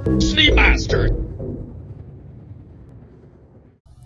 Master!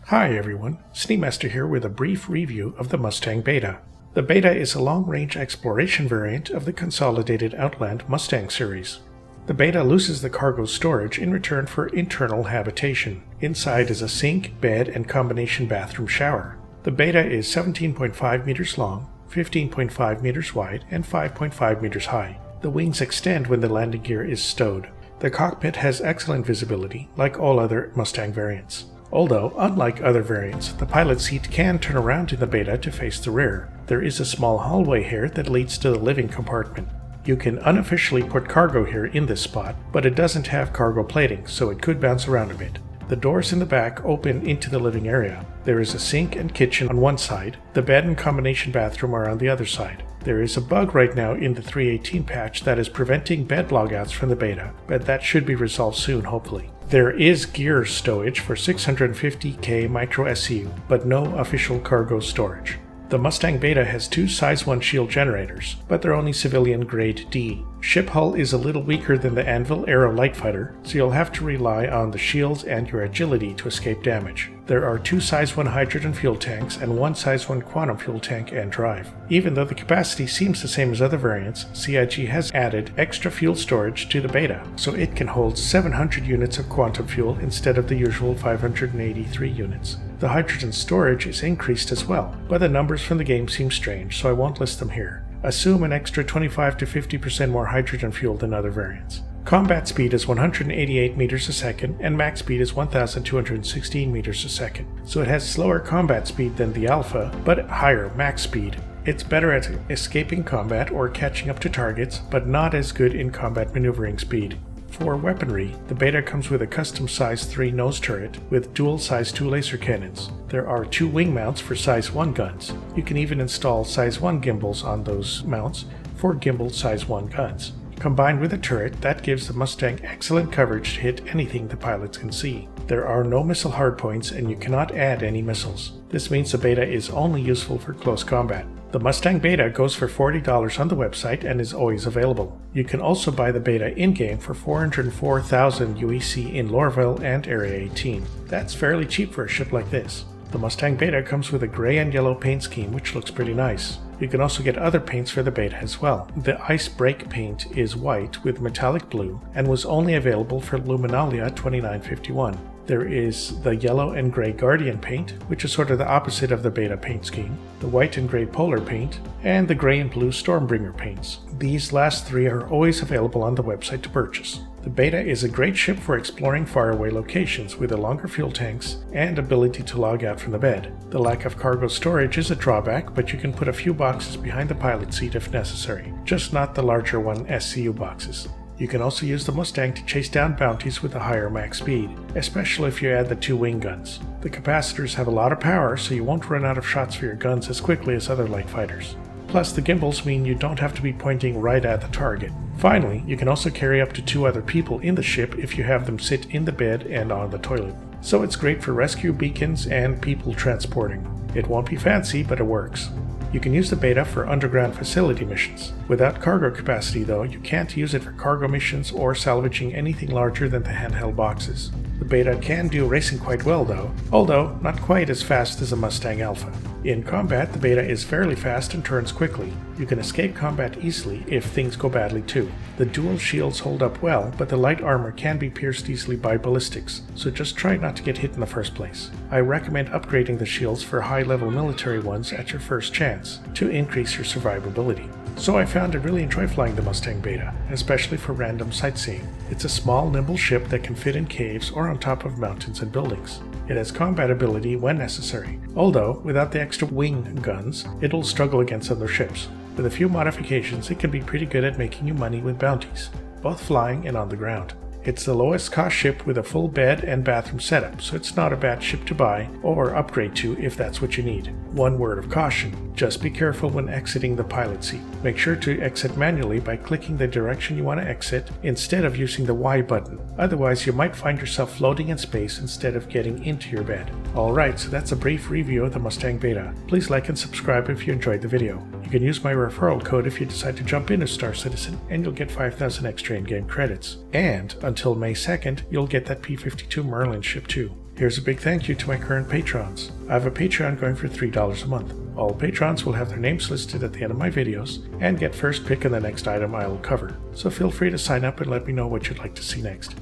Hi everyone, Master here with a brief review of the Mustang Beta. The Beta is a long-range exploration variant of the consolidated Outland Mustang series. The Beta loses the cargo storage in return for internal habitation. Inside is a sink, bed, and combination bathroom shower. The Beta is 17.5 meters long, 15.5 meters wide, and 5.5 meters high. The wings extend when the landing gear is stowed. The cockpit has excellent visibility, like all other Mustang variants. Although, unlike other variants, the pilot seat can turn around in the Beta to face the rear. There is a small hallway here that leads to the living compartment. You can unofficially put cargo here in this spot, but it doesn't have cargo plating, so it could bounce around a bit. The doors in the back open into the living area. There is a sink and kitchen on one side. The bed and combination bathroom are on the other side. There is a bug right now in the 318 patch that is preventing bed logouts from the Beta, but that should be resolved soon, hopefully. There is gear stowage for 650K micro SCU, but no official cargo storage. The Mustang Beta has two size 1 shield generators, but they're only civilian grade D. Ship hull is a little weaker than the Anvil Aero light fighter, so you'll have to rely on the shields and your agility to escape damage. There are two size 1 hydrogen fuel tanks and one size 1 quantum fuel tank and drive. Even though the capacity seems the same as other variants, CIG has added extra fuel storage to the Beta, so it can hold 700 units of quantum fuel instead of the usual 583 units. The hydrogen storage is increased as well, but the numbers from the game seem strange, so I won't list them here. Assume an extra 25 to 50% more hydrogen fuel than other variants. Combat speed is 188 meters a second and max speed is 1216 meters a second, so it has slower combat speed than the Alpha, but higher max speed. It's better at escaping combat or catching up to targets, but not as good in combat maneuvering speed. For weaponry, the Beta comes with a custom size 3 nose turret with dual size 2 laser cannons. There are 2 wing mounts for size 1 guns. You can even install size 1 gimbals on those mounts for gimbal size 1 guns. Combined with a turret, that gives the Mustang excellent coverage to hit anything the pilots can see. There are no missile hardpoints and you cannot add any missiles. This means the Beta is only useful for close combat. The Mustang Beta goes for $40 on the website and is always available. You can also buy the Beta in-game for 404,000 UEC in Lorville and Area 18. That's fairly cheap for a ship like this. The Mustang Beta comes with a gray and yellow paint scheme which looks pretty nice. You can also get other paints for the Beta as well. The Ice Break paint is white with metallic blue and was only available for Luminalia 2951. There is the yellow and gray Guardian paint, which is sort of the opposite of the Beta paint scheme, the white and gray Polar paint, and the gray and blue Stormbringer paints. These last three are always available on the website to purchase. The Beta is a great ship for exploring faraway locations with the longer fuel tanks and ability to log out from the bed. The lack of cargo storage is a drawback, but you can put a few boxes behind the pilot seat if necessary, just not the larger 1 SCU boxes. You can also use the Mustang to chase down bounties with a higher max speed, especially if you add the 2 wing guns. The capacitors have a lot of power, so you won't run out of shots for your guns as quickly as other light fighters. Plus, the gimbals mean you don't have to be pointing right at the target. Finally, you can also carry up to 2 other people in the ship if you have them sit in the bed and on the toilet. So it's great for rescue beacons and people transporting. It won't be fancy, but it works. You can use the Beta for underground facility missions. Without cargo capacity though, you can't use it for cargo missions or salvaging anything larger than the handheld boxes. The Beta can do racing quite well though, although not quite as fast as a Mustang Alpha. In combat, the Beta is fairly fast and turns quickly. You can escape combat easily if things go badly too. The dual shields hold up well, but the light armor can be pierced easily by ballistics, so just try not to get hit in the first place. I recommend upgrading the shields for high-level military ones at your first chance, to increase your survivability. So I found I really enjoy flying the Mustang Beta, especially for random sightseeing. It's a small, nimble ship that can fit in caves or on top of mountains and buildings. It has combat ability when necessary, although without the extra wing guns, it'll struggle against other ships. With a few modifications, it can be pretty good at making you money with bounties, both flying and on the ground. It's the lowest cost ship with a full bed and bathroom setup, so it's not a bad ship to buy or upgrade to if that's what you need. One word of caution, just be careful when exiting the pilot seat. Make sure to exit manually by clicking the direction you want to exit instead of using the Y button. Otherwise, you might find yourself floating in space instead of getting into your bed. Alright, so that's a brief review of the Mustang Beta. Please like and subscribe if you enjoyed the video. You You can use my referral code if you decide to jump into Star Citizen, and you'll get 5,000 extra in-game credits. And until May 2nd, you'll get that P-52 Merlin ship too. Here's a big thank you to my current patrons. I have a Patreon going for $3 a month. All patrons will have their names listed at the end of my videos and get first pick in the next item I will cover. So feel free to sign up and let me know what you'd like to see next.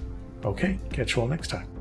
Okay, catch you all next time.